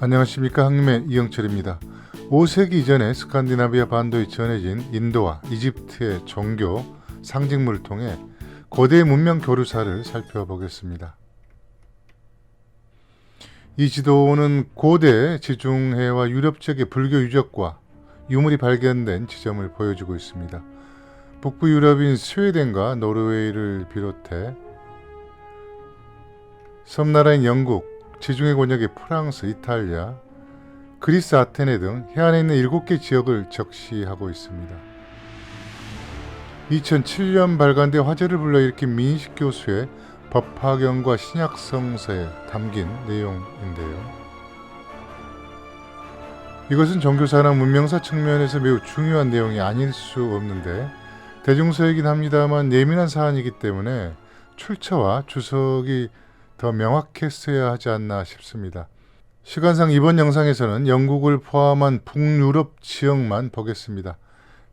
안녕하십니까, 항림의 이영철입니다. 5세기 이전에 스칸디나비아 반도에 전해진 인도와 이집트의 종교 상징물을 통해 고대 문명 교류사를 살펴보겠습니다. 이 지도는 고대 지중해와 유럽 지역의 불교 유적과 유물이 발견된 지점을 보여주고 있습니다. 북부 유럽인 스웨덴과 노르웨이를 비롯해 섬나라인 영국, 지중해 권역의 프랑스, 이탈리아, 그리스 아테네 등 해안에 있는 7개 지역을 적시하고 있습니다. 2007년 발간돼 화제를 불러일으킨 민식 교수의 법화경과 신약성서에 담긴 내용인데요. 이것은 종교사나 문명사 측면에서 매우 중요한 내용이 아닐 수 없는데 대중서이긴 합니다만 예민한 사안이기 때문에 출처와 주석이 더 명확했어야 하지 않나 싶습니다. 시간상 이번 영상에서는 영국을 포함한 북유럽 지역만 보겠습니다.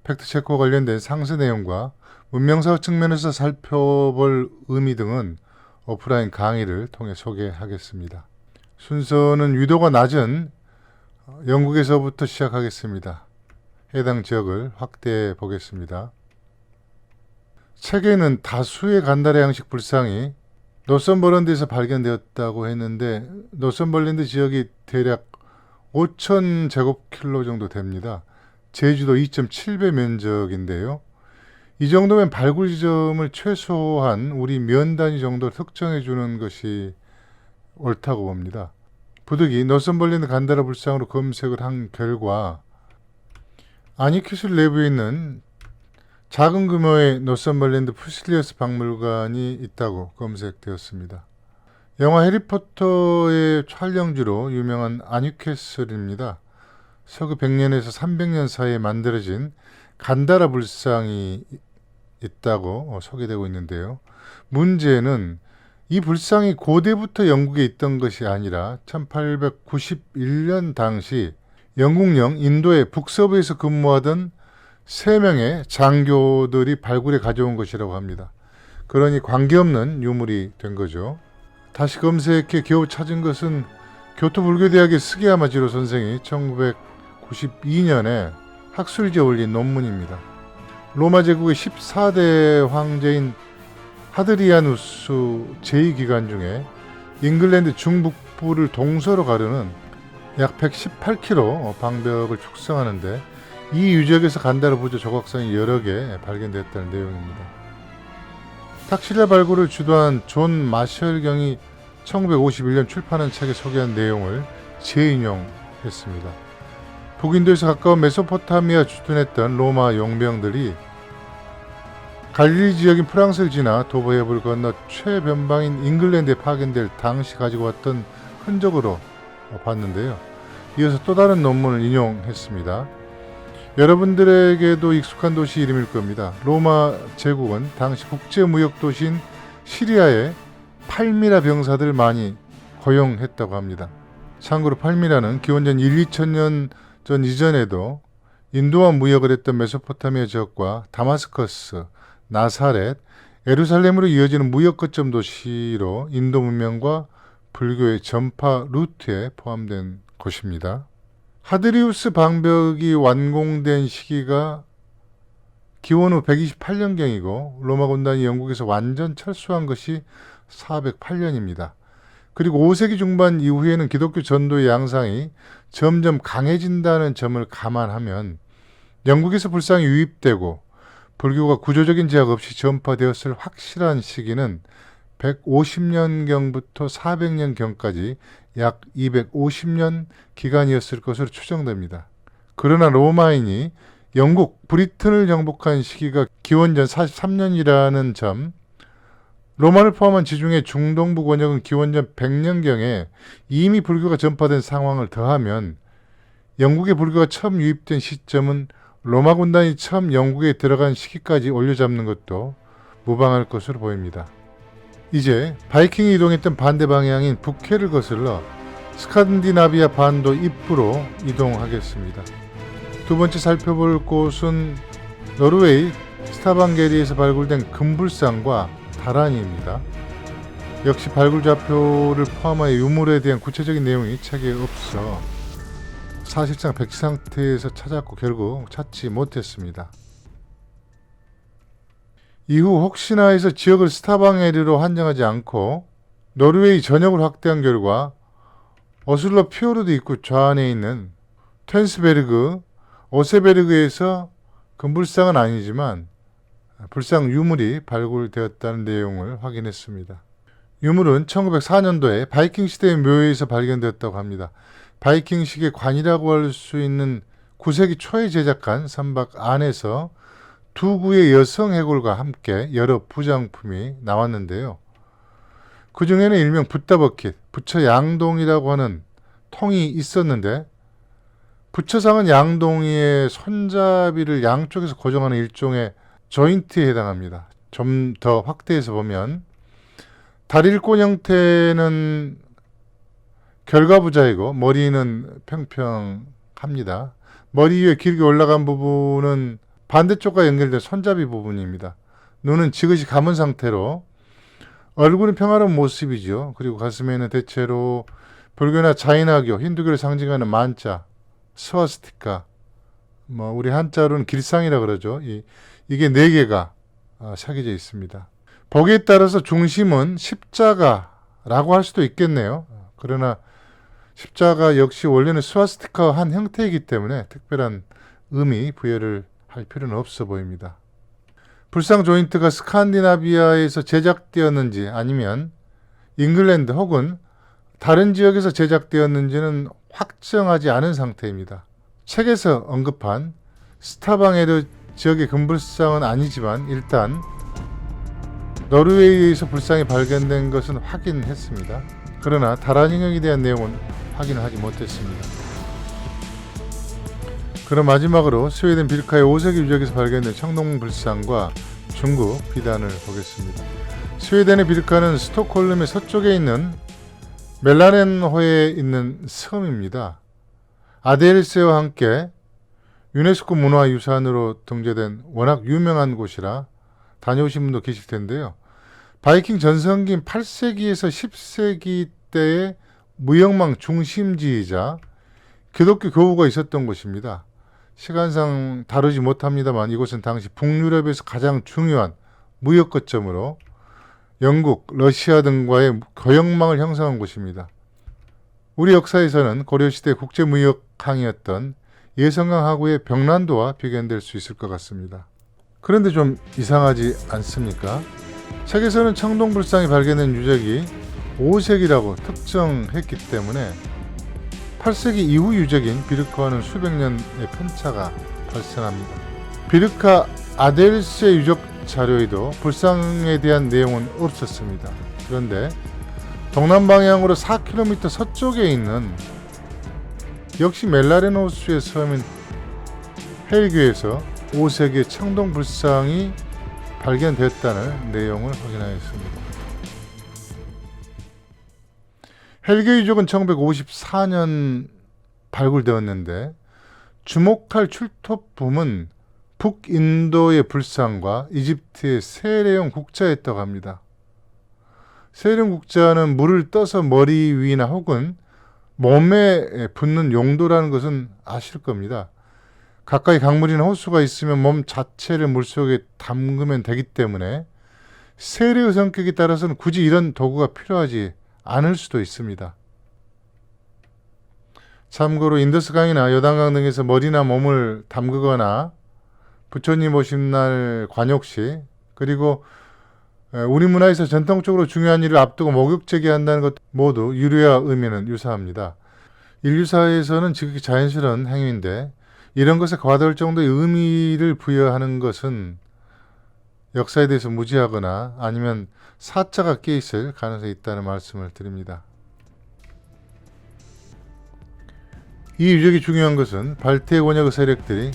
팩트체크와 관련된 상세 내용과 문명사 측면에서 살펴볼 의미 등은 오프라인 강의를 통해 소개하겠습니다. 순서는 위도가 낮은 영국에서부터 시작하겠습니다. 해당 지역을 확대해 보겠습니다. 책에는 다수의 간다라 양식 불상이 노썸버랜드에서 발견되었다고 했는데 노썸버랜드 지역이 대략 5,000 제곱킬로 정도 됩니다. 제주도 2.7배 면적인데요. 이 정도면 발굴 지점을 최소한 우리 면 단위 정도로 특정해 주는 것이 옳다고 봅니다. 부득이 노썸버랜드 간다라 불상으로 검색을 한 결과 아니큐슬 내부에 있는 작은 규모의 노썸버랜드 푸실리어스 박물관이 있다고 검색되었습니다. 영화 해리포터의 촬영지로 유명한 아니캐슬입니다. 서기 100년에서 300년 사이에 만들어진 간다라 불상이 있다고 소개되고 있는데요. 문제는 이 불상이 고대부터 영국에 있던 것이 아니라 1891년 당시 영국령 인도의 북서부에서 근무하던 3명의 장교들이 발굴해 가져온 것이라고 합니다. 그러니 관계없는 유물이 된 거죠. 다시 검색해 겨우 찾은 것은 교토불교대학의 스게야마 지로 선생이 1992년에 학술지에 올린 논문입니다. 로마 제국의 14대 황제인 하드리아누스 제2기간 중에 잉글랜드 중북부를 동서로 가르는 약 118km 방벽을 축성하는데 이 유적에서 간다라 부조 조각상이 여러 개 발견됐다는 내용입니다. 탁실라 발굴을 주도한 존 마셜 경이 1951년 출판한 책에 소개한 내용을 재인용했습니다. 북인도에서 가까운 메소포타미아 주둔했던 로마 용병들이 갈릴리 지역인 프랑스를 지나 도보해협을 건너 최변방인 잉글랜드에 파견될 당시 가지고 왔던 흔적으로 봤는데요. 이어서 또 다른 논문을 인용했습니다. 여러분들에게도 익숙한 도시 이름일 겁니다. 로마 제국은 당시 국제무역도시인 시리아에 팔미라 병사들을 많이 고용했다고 합니다. 참고로 팔미라는 기원전 1-2천년 전 이전에도 인도와 무역을 했던 메소포타미아 지역과 다마스커스, 나사렛, 예루살렘으로 이어지는 무역 거점 도시로 인도 문명과 불교의 전파 루트에 포함된 곳입니다. 하드리우스 방벽이 완공된 시기가 기원 후 128년경이고 로마 군단이 영국에서 완전 철수한 것이 408년입니다. 그리고 5세기 중반 이후에는 기독교 전도의 양상이 점점 강해진다는 점을 감안하면 영국에서 불상이 유입되고 불교가 구조적인 제약 없이 전파되었을 확실한 시기는 150년경부터 400년경까지 약 250년 기간이었을 것으로 추정됩니다. 그러나 로마인이 영국, 브리튼을 정복한 시기가 기원전 43년이라는 점, 로마를 포함한 지중해 중동부 권역은 기원전 100년경에 이미 불교가 전파된 상황을 더하면 영국의 불교가 처음 유입된 시점은 로마 군단이 처음 영국에 들어간 시기까지 올려잡는 것도 무방할 것으로 보입니다. 이제 바이킹이 이동했던 반대 방향인 북해를 거슬러 스칸디나비아 반도 입구로 이동하겠습니다. 두 번째 살펴볼 곳은 노르웨이 스타방게리에서 발굴된 금불상과 다란이입니다. 역시 발굴 좌표를 포함하여 유물에 대한 구체적인 내용이 책에 없어 사실상 백지 상태에서 찾았고 결국 찾지 못했습니다. 이후 혹시나 해서 지역을 스타방에르로 한정하지 않고 노르웨이 전역을 확대한 결과 어슬러 피오르드 입구 좌안에 있는 툇스베르그, 오세베르그에서 금불상은 아니지만 불상 유물이 발굴되었다는 내용을 확인했습니다. 유물은 1904년도에 바이킹 시대의 묘에서 발견되었다고 합니다. 바이킹식의 관이라고 할 수 있는 9세기 초에 제작한 선박 안에서 두 구의 여성 해골과 함께 여러 부장품이 나왔는데요. 그 중에는 일명 붓다버킷, 부처 양동이라고 하는 통이 있었는데 부처상은 양동이의 손잡이를 양쪽에서 고정하는 일종의 조인트에 해당합니다. 좀 더 확대해서 보면 다릴권 형태는 결과부자이고 머리는 평평합니다. 머리 위에 길게 올라간 부분은 반대쪽과 연결된 손잡이 부분입니다. 눈은 지그시 감은 상태로 얼굴은 평화로운 모습이죠. 그리고 가슴에는 대체로 불교나 자인화교, 힌두교를 상징하는 만자, 스와스티카, 우리 한자로는 길상이라 그러죠. 이게 4개가 새겨져 있습니다. 보기에 따라서 중심은 십자가라고 할 수도 있겠네요. 그러나 십자가 역시 원래는 스와스티카와 한 형태이기 때문에 특별한 의미 부여를 할 필요는 없어 보입니다. 불상 조인트가 스칸디나비아에서 제작되었는지 아니면 잉글랜드 혹은 다른 지역에서 제작되었는지는 확정하지 않은 상태입니다. 책에서 언급한 스타방에르 지역의 금불상은 아니지만 일단 노르웨이에서 불상이 발견된 것은 확인했습니다. 그러나 다란인형에 대한 내용은 확인을 하지 못했습니다. 그럼 마지막으로 스웨덴 비르카의 5세기 유적에서 발견된 청동불상과 중국 비단을 보겠습니다. 스웨덴의 비르카는 스톡홀름의 서쪽에 있는 멜라넨호에 있는 섬입니다. 아데일세와 함께 유네스코 문화유산으로 등재된 워낙 유명한 곳이라 다녀오신 분도 계실 텐데요. 바이킹 전성기인 8세기에서 10세기 때의 무역망 중심지이자 기독교 교우가 있었던 곳입니다. 시간상 다루지 못합니다만 이곳은 당시 북유럽에서 가장 중요한 무역 거점으로 영국, 러시아 등과의 교역망을 형성한 곳입니다. 우리 역사에서는 고려시대 국제무역항이었던 예성강 하구의 병란도와 비견될 수 있을 것 같습니다. 그런데 좀 이상하지 않습니까? 책에서는 청동불상이 발견된 유적이 5세기라고 특정했기 때문에 8세기 이후 유적인 비르카와는 수백 년의 편차가 발생합니다. 비르카 아델세 유적 자료에도 불상에 대한 내용은 없었습니다. 그런데 동남방향으로 4km 서쪽에 있는 역시 멜라레노스의 섬인 헬기에서 5세기의 청동불상이 발견됐다는 내용을 확인하였습니다. 헬기 유적은 1954년 발굴되었는데 주목할 출토품은 북인도의 불상과 이집트의 세례용 국자였다고 합니다. 세례용 국자는 물을 떠서 머리 위나 혹은 몸에 붓는 용도라는 것은 아실 겁니다. 가까이 강물이나 호수가 있으면 몸 자체를 물속에 담그면 되기 때문에 세례의 성격에 따라서는 굳이 이런 도구가 필요하지 않을 수도 있습니다. 참고로 인더스강이나 요단강 등에서 머리나 몸을 담그거나 부처님 오신 날 관욕시 그리고 우리 문화에서 전통적으로 중요한 일을 앞두고 목욕 제기한다는 것 모두 유래와 의미는 유사합니다. 인류사에서는 지극히 자연스러운 행위인데 이런 것에 과도할 정도의 의미를 부여하는 것은 역사에 대해서 무지하거나 아니면 사자가 깨있을 가능성이 있다는 말씀을 드립니다. 이 유적이 중요한 것은 발트해 원역의 세력들이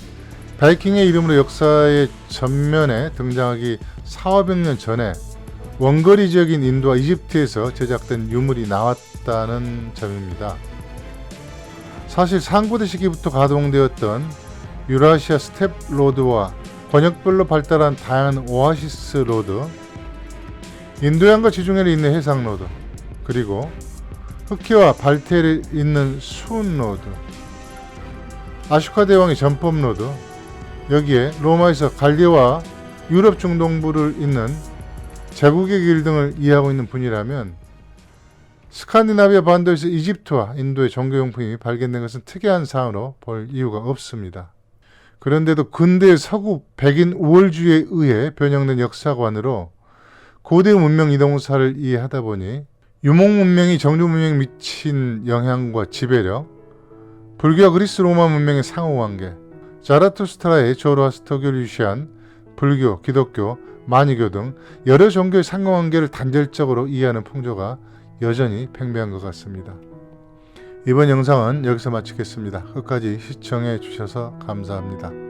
바이킹의 이름으로 역사의 전면에 등장하기 400년 전에 원거리 지역인 인도와 이집트에서 제작된 유물이 나왔다는 점입니다. 사실 상고대 시기부터 가동되었던 유라시아 스텝 로드와 권역별로 발달한 다양한 오아시스 로드, 인도양과 지중해에 있는 해상로드, 그리고 흑해와 발트해에 있는 수운로드, 아쇼카 대왕의 전법로드, 여기에 로마에서 갈대와 유럽 중동부를 잇는 제국의 길 등을 이해하고 있는 분이라면 스칸디나비아 반도에서 이집트와 인도의 종교용품이 발견된 것은 특이한 사항으로 볼 이유가 없습니다. 그런데도 근대 서구 백인 우월주의에 의해 변형된 역사관으로 고대 문명 이동사를 이해하다 보니 유목 문명이 정조 문명에 미친 영향과 지배력, 불교와 그리스 로마 문명의 상호관계, 자라투스트라의 조로아스터교를 유시한 불교, 기독교, 만이교 등 여러 종교의 상호관계를 단절적으로 이해하는 풍조가 여전히 팽배한 것 같습니다. 이번 영상은 여기서 마치겠습니다. 끝까지 시청해 주셔서 감사합니다.